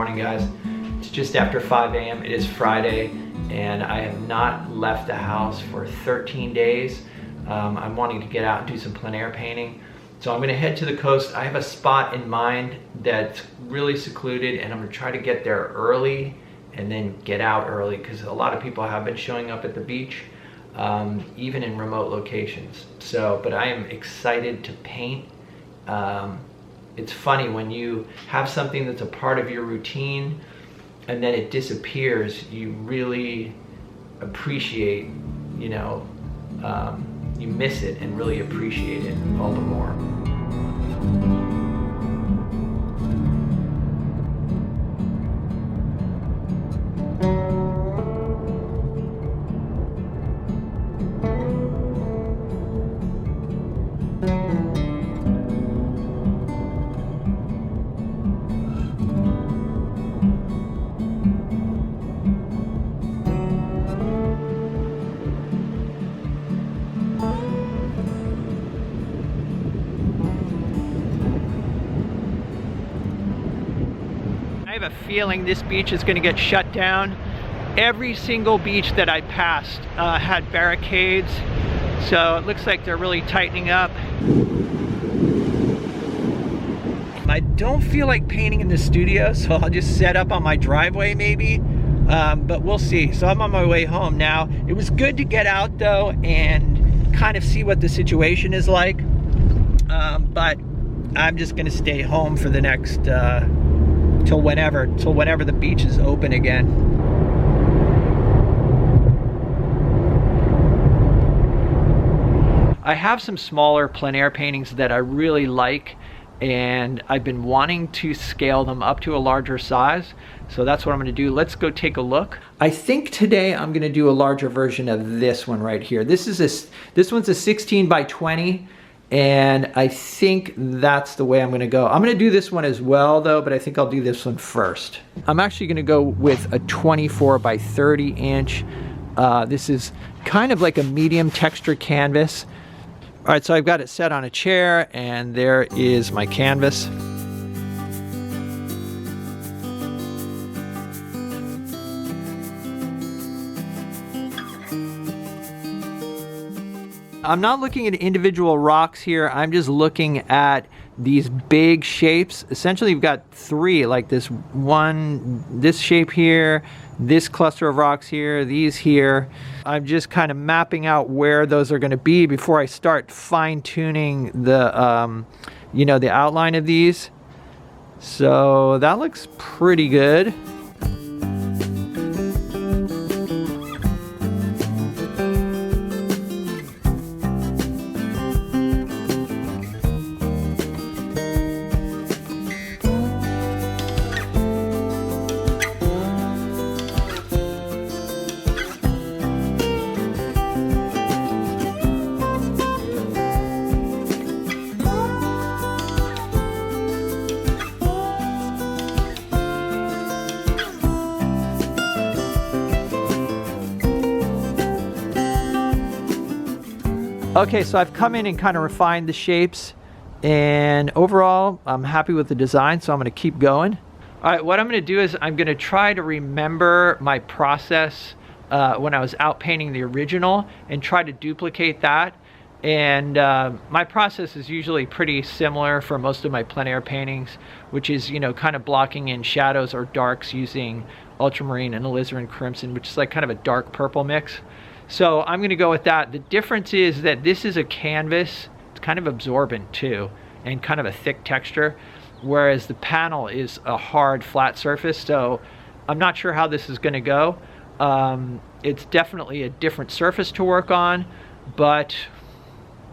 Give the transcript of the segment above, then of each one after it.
morning, guys. It's just after 5 a.m. It is Friday, and I have not left the house for 13 days. I'm wanting to get out and do some plein air painting. So I'm gonna head to the coast. I have a spot in mind that's really secluded, and I'm gonna try to get there early and then get out early, because a lot of people have been showing up at the beach, even in remote locations. So, but I am excited to paint. It's funny when you have something that's a part of your routine and then it disappears, you really appreciate, you know, you miss it and really appreciate it all the more. I have a feeling this beach is going to get shut down. Every single beach that I passed had barricades, so it looks like they're really tightening up. I don't feel like painting in the studio, so I'll just set up on my driveway maybe, but we'll see. So I'm on my way home now. It was good to get out though and kind of see what the situation is like, but I'm just going to stay home for the next till whenever the beach is open again. I have some smaller plein air paintings that I really like, and I've been wanting to scale them up to a larger size, so that's what I'm going to do. Let's go take a look. I think today I'm going to do a larger version of this one right here. This one's a 16 by 20. And I think that's the way I'm gonna go. I'm gonna do this one as well though, but I think I'll do this one first. I'm actually gonna go with a 24 by 30 inch. This is kind of like a medium texture canvas. All right, so I've got it set on a chair, and there is my canvas. I'm not looking at individual rocks here. I'm just looking at these big shapes. Essentially, you've got three, like this shape here, this cluster of rocks here, these here. I'm just kind of mapping out where those are going to be before I start fine-tuning the, you know, the outline of these. So that looks pretty good. Okay, so I've come in and kind of refined the shapes, and overall I'm happy with the design, so I'm going to keep going. All right, what I'm going to do is I'm going to try to remember my process when I was out painting the original and try to duplicate that. And my process is usually pretty similar for most of my plein air paintings, which is, you know, kind of blocking in shadows or darks using ultramarine and alizarin crimson, which is like kind of a dark purple mix. So I'm going to go with that. The difference is that this is a canvas. It's kind of absorbent too, and kind of a thick texture, whereas the panel is a hard flat surface. So I'm not sure how this is going to go. It's definitely a different surface to work on, but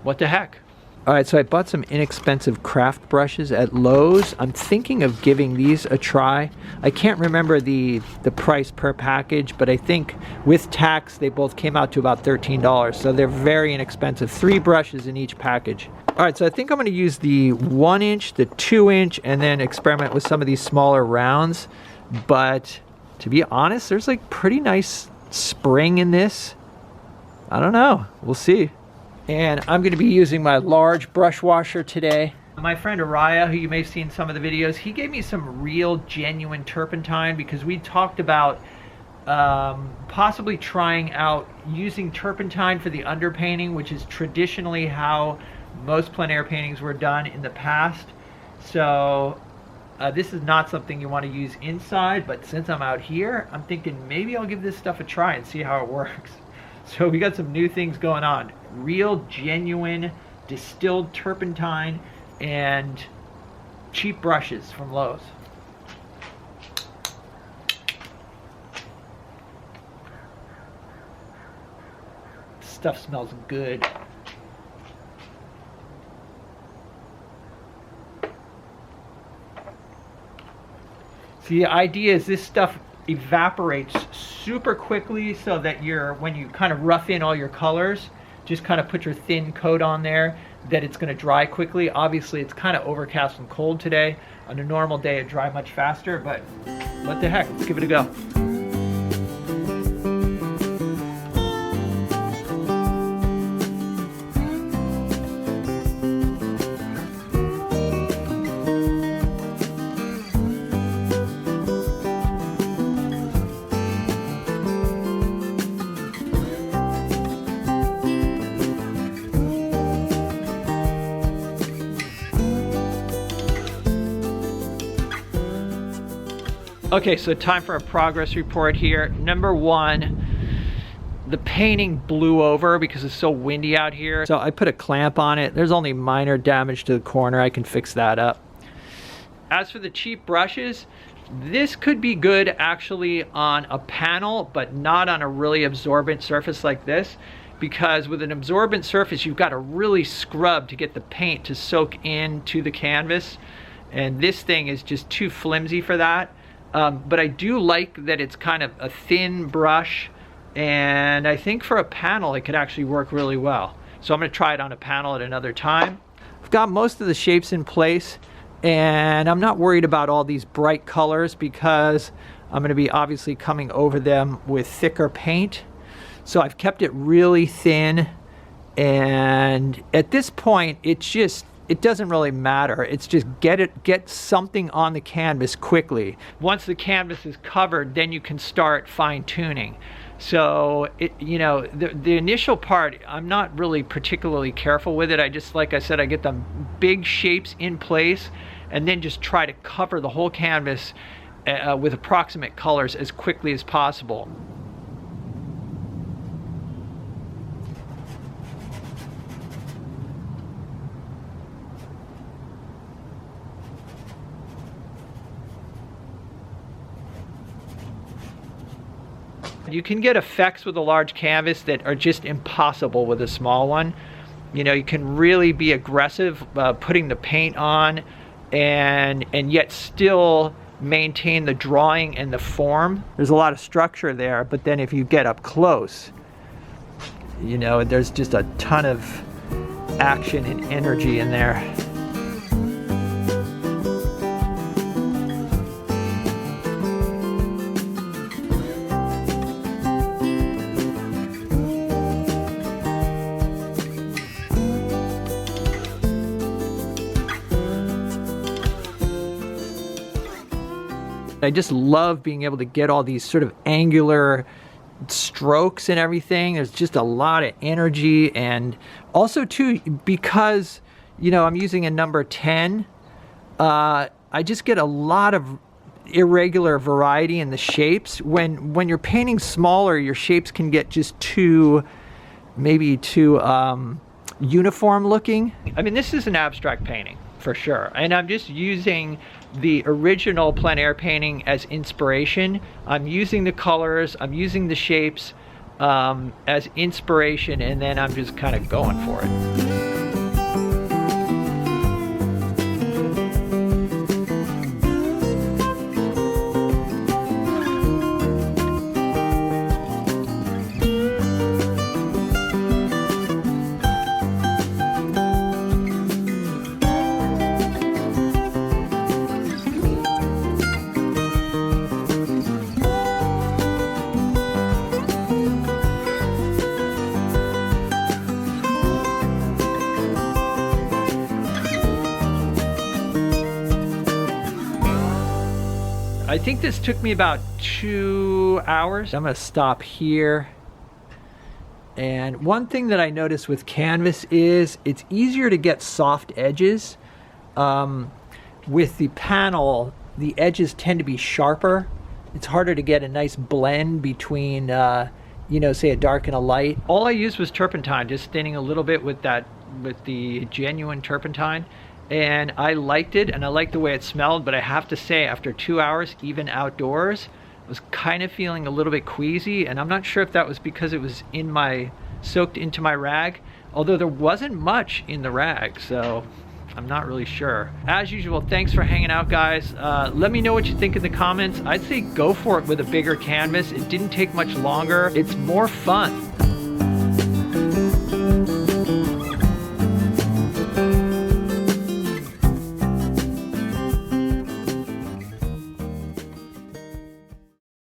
what the heck. All right, so I bought some inexpensive craft brushes at Lowe's. I'm thinking of giving these a try. I can't remember the price per package, but I think with tax, they both came out to about $13. So they're very inexpensive. 3 brushes in each package. All right, so I think I'm gonna use the 1 inch, the 2 inch, and then experiment with some of these smaller rounds. But to be honest, there's like pretty nice spring in this. I don't know, we'll see. And I'm going to be using my large brush washer today. My friend Araya, who you may have seen some of the videos, he gave me some real genuine turpentine because we talked about possibly trying out using turpentine for the underpainting, which is traditionally how most plein air paintings were done in the past. So this is not something you want to use inside, but since I'm out here, I'm thinking maybe I'll give this stuff a try and see how it works. So we got some new things going on. Real, genuine, distilled turpentine and cheap brushes from Lowe's. Stuff smells good. See, the idea is this stuff evaporates super quickly so that when you kind of rough in all your colors, just kind of put your thin coat on there, that it's going to dry quickly. Obviously, it's kind of overcast and cold today. On a normal day, it'd dry much faster, but what the heck, let's give it a go. Okay, so time for a progress report here. Number one, the painting blew over because it's so windy out here. So I put a clamp on it. There's only minor damage to the corner. I can fix that up. As for the cheap brushes, this could be good actually on a panel, but not on a really absorbent surface like this, because with an absorbent surface, you've got to really scrub to get the paint to soak into the canvas. And this thing is just too flimsy for that. But I do like that it's kind of a thin brush, and I think for a panel it could actually work really well. So I'm going to try it on a panel at another time. I've got most of the shapes in place, and I'm not worried about all these bright colors because I'm going to be obviously coming over them with thicker paint. So I've kept it really thin, and at this point it doesn't really matter. It's just get something on the canvas quickly. Once the canvas is covered, then you can start fine tuning. So the initial part, I'm not really particularly careful with it. I just, like I said, I get the big shapes in place and then just try to cover the whole canvas with approximate colors as quickly as possible. You can get effects with a large canvas that are just impossible with a small one. You know, you can really be aggressive putting the paint on and yet still maintain the drawing and the form. There's a lot of structure there, but then if you get up close, you know, there's just a ton of action and energy in there. I just love being able to get all these sort of angular strokes and everything. There's just a lot of energy, and also too, because I'm using a number 10, I just get a lot of irregular variety in the shapes. When you're painting smaller, your shapes can get just maybe too uniform looking. I mean, this is an abstract painting for sure, and I'm just using the original plein air painting as inspiration. I'm using the colors, I'm using the shapes as inspiration, and then I'm just kind of going for it. think this took me about 2 hours. I'm gonna stop here. And one thing that I noticed with canvas is it's easier to get soft edges. With the panel, the edges tend to be sharper. It's harder to get a nice blend between, you know, say a dark and a light. All I used was turpentine, just thinning a little bit with the genuine turpentine. And I liked it, and I liked the way it smelled, but I have to say, after 2 hours, even outdoors, I was kind of feeling a little bit queasy, and I'm not sure if that was because it was soaked into my rag, although there wasn't much in the rag, so I'm not really sure. As usual, thanks for hanging out, guys. Let me know what you think in the comments. I'd say go for it with a bigger canvas. It didn't take much longer. It's more fun.